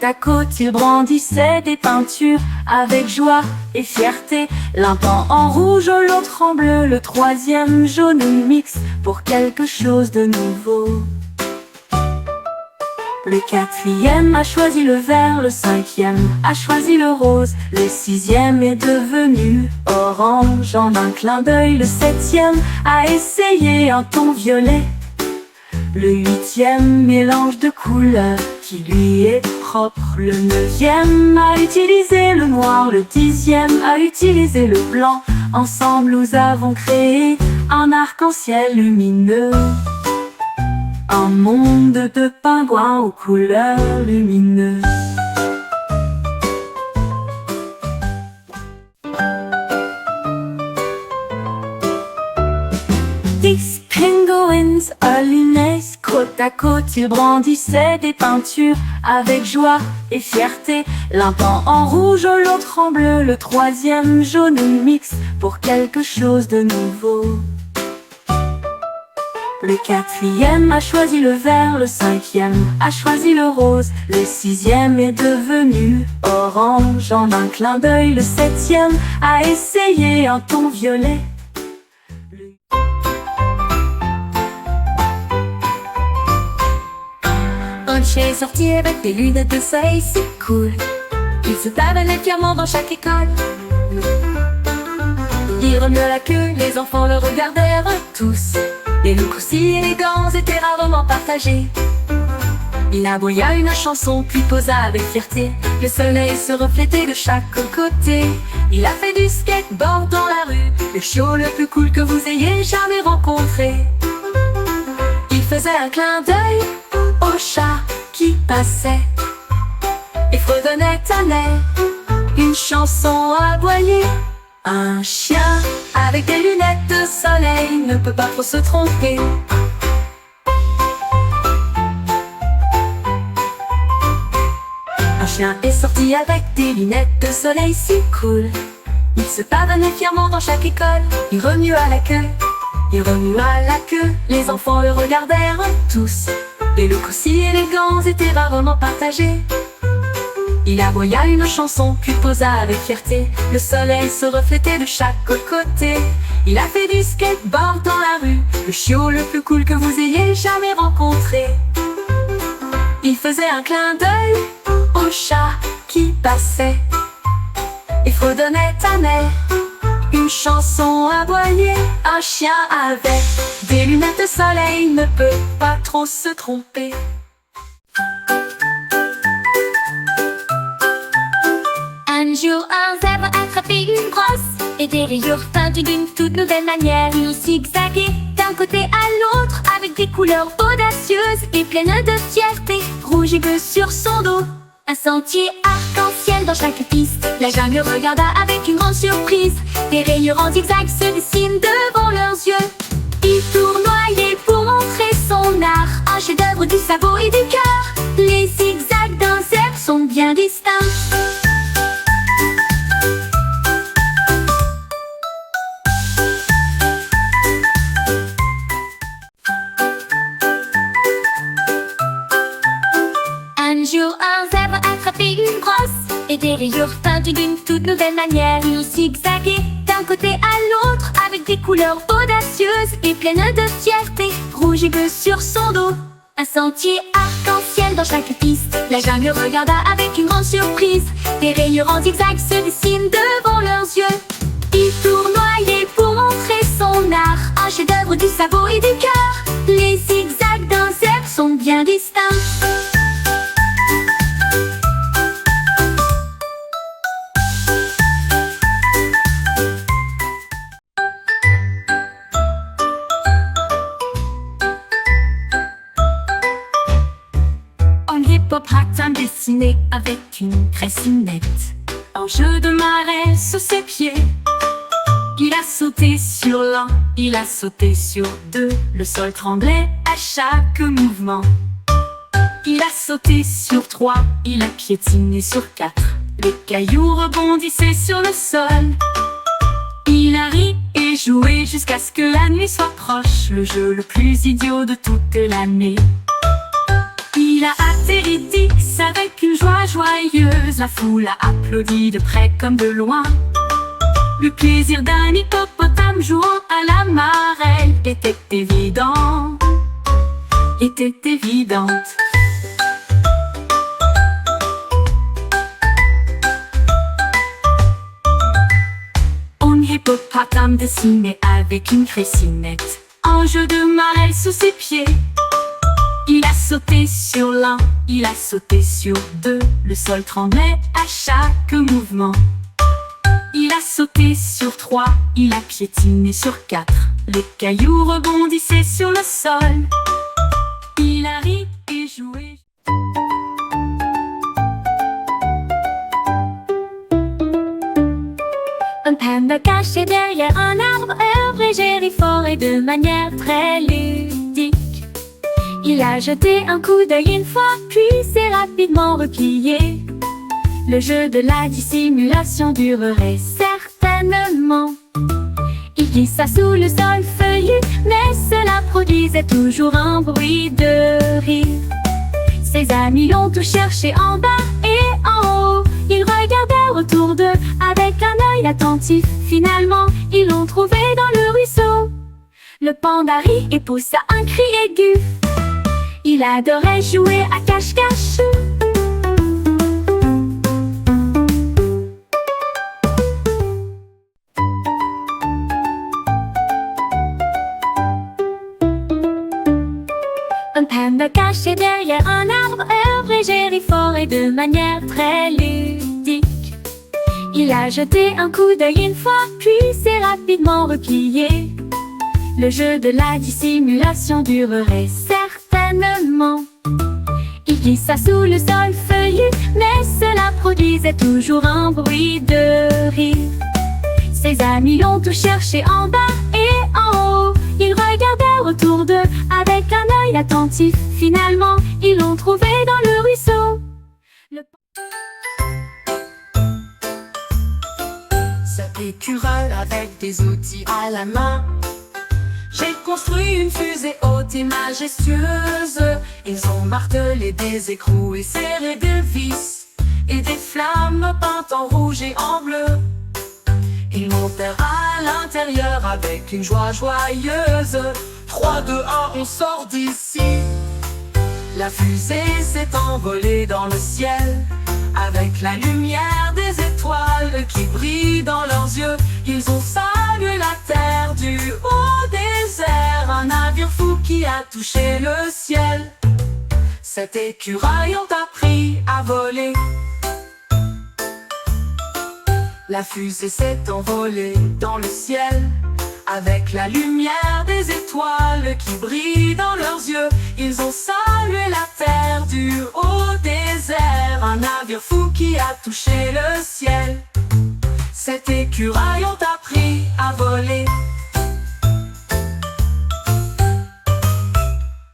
à côte, ils brandissaient des peintures avec joie et fierté. L'un peint en rouge, l'autre en bleu, le troisième jaune mix pour quelque chose de nouveau. Le quatrième a choisi le vert, le cinquième a choisi le rose, le sixième est devenu orange en un clin d'œil, le septième a essayé un ton violet. Le huitième mélange de couleurs qui lui est propre. Le neuvième a utilisé le noir, le dixième a utilisé le blanc. Ensemble nous avons créé un arc-en-ciel lumineux. Un monde de pingouins aux couleurs lumineuses. Dix penguins alignés côte à côte, ils brandissaient des peintures avec joie et fierté. L'un peint en rouge, l'autre en bleu, le troisième jaune mix pour quelque chose de nouveau. Le quatrième a choisi le vert, le cinquième a choisi le rose, le sixième est devenu orange en un clin d'œil, le septième a essayé un ton violet. Un chien est sorti avec des lunettes de soleil, c'est cool. Il se baladait fièrement dans chaque école. Il remuait la queue, les enfants le regardèrent tous. Les looks aussi élégants étaient rarement partagés. Il aboya une chanson puis posa avec fierté. Le soleil se reflétait de chaque côté. Il a fait du skateboard dans la rue, le chiot le plus cool que vous ayez jamais rencontré. Il faisait un clin d'œil au chat qui passait et fredonnait un air, une chanson aboyée. Un chien avec des lunettes de soleil ne peut pas trop se tromper. Un chien est sorti avec des lunettes de soleil, c'est cool. Il se pavonnait fièrement dans chaque école. Il remua la queue, il remua la queue. Les enfants le regardèrent tous. Les looks aussi élégants étaient rarement partagés. Il aboya une chanson puis posa avec fierté. Le soleil se reflétait de chaque côté. Il a fait du skateboard dans la rue, le chiot le plus cool que vous ayez jamais rencontré. Il faisait un clin d'œil au chat qui passait et fredonnait un air, une chanson aboyée. Un chien avec des lunettes de soleil ne peut pas trop se tromper. Un jour, un zèbre attrapait une brosse et des rayures peintues d'une toute nouvelle manière. Il zigzaguait d'un côté à l'autre avec des couleurs audacieuses et pleines de fierté. Rouge et bleu sur son dos, un sentier arc-en-ciel dans chaque piste. La jungle regarda avec une grande surprise. Des rayures en zigzag se dessinent devant leurs yeux. Il tournoyait pour montrer son art, un chef-d'œuvre du sabot et du cœur. Les zigzags d'un zèbre sont bien distincts. Un jour, un zèbre attrapait une brosse et des rayures peintues d'une toute nouvelle manière. Il zigzaguait d'un côté à l'autre avec des couleurs audacieuses et pleines de fierté. Rouge et bleu sur son dos, un sentier arc-en-ciel dans chaque piste. La jungle regarda avec une grande surprise. Des rayures en zigzag se dessinent devant leurs yeux. Il tournoyait pour montrer son art, un chef-d'œuvre du sabot et du cœur. Les zigzags d'un zèbre sont bien distincts. Hippopotame dessiné avec une tressonnette, un jeu de marais sous ses pieds. Il a sauté sur l'un, il a sauté sur deux. Le sol tremblait à chaque mouvement. Il a sauté sur trois, il a piétiné sur quatre. Les cailloux rebondissaient sur le sol. Il a ri et joué jusqu'à ce que la nuit soit proche. Le jeu le plus idiot de toute l'année. Il Il a atterri Dix avec une joie joyeuse. La foule a applaudi de près comme de loin. Le plaisir d'un hippopotame jouant à la marelle était évident, était évidente. Un hippopotame dessiné avec une crécinette, un jeu de marelle sous ses pieds. Il a sauté sur l'un, il a sauté sur deux, le sol tremblait à chaque mouvement. Il a sauté sur trois, il a piétiné sur quatre, les cailloux rebondissaient sur le sol. Il a ri et joué. Un panda caché derrière un arbre œuvrait gérifort et de manière très ludique. Il a jeté un coup d'œil une fois, puis s'est rapidement replié. Le jeu de la dissimulation durerait certainement. Il glissa sous le sol feuillu, mais cela produisait toujours un bruit de rire. Ses amis l'ont tout cherché en bas et en haut. Ils regardèrent autour d'eux avec un œil attentif. Finalement, ils l'ont trouvé dans le ruisseau. Le panda rit et poussa un cri aigu. Il adorait jouer à cache-cache. Un panda caché derrière un arbre œuvrait gérifort et de manière très ludique. Il a jeté un coup d'œil une fois, puis s'est rapidement replié. Le jeu de la dissimulation durerait certainement. Il glissa sous le sol feuillu, mais cela produisait toujours un bruit de rire. Ses amis l'ont tout cherché en bas et en haut. Ils regardèrent autour d'eux avec un œil attentif. Finalement, ils l'ont trouvé dans le ruisseau. Cet écureuil avec des outils à la main. J'ai construit une fusée haute et majestueuse. Ils ont martelé des écrous et serré des vis et des flammes peintes en rouge et en bleu. Ils montèrent à l'intérieur avec une joie joyeuse. 3, 2, 1, on sort d'ici. La fusée s'est envolée dans le ciel avec la lumière des étoiles qui brillent dans leurs yeux. Ils ont salué la terre du haut des airs. Un navire fou qui a touché le ciel. Cet écureuil ont appris à voler. La fusée s'est envolée dans le ciel avec la lumière des étoiles qui brillent dans leurs yeux. Ils ont salué la terre du haut des airs. Un navire fou qui a touché le ciel. Cet écureuil ont appris à voler.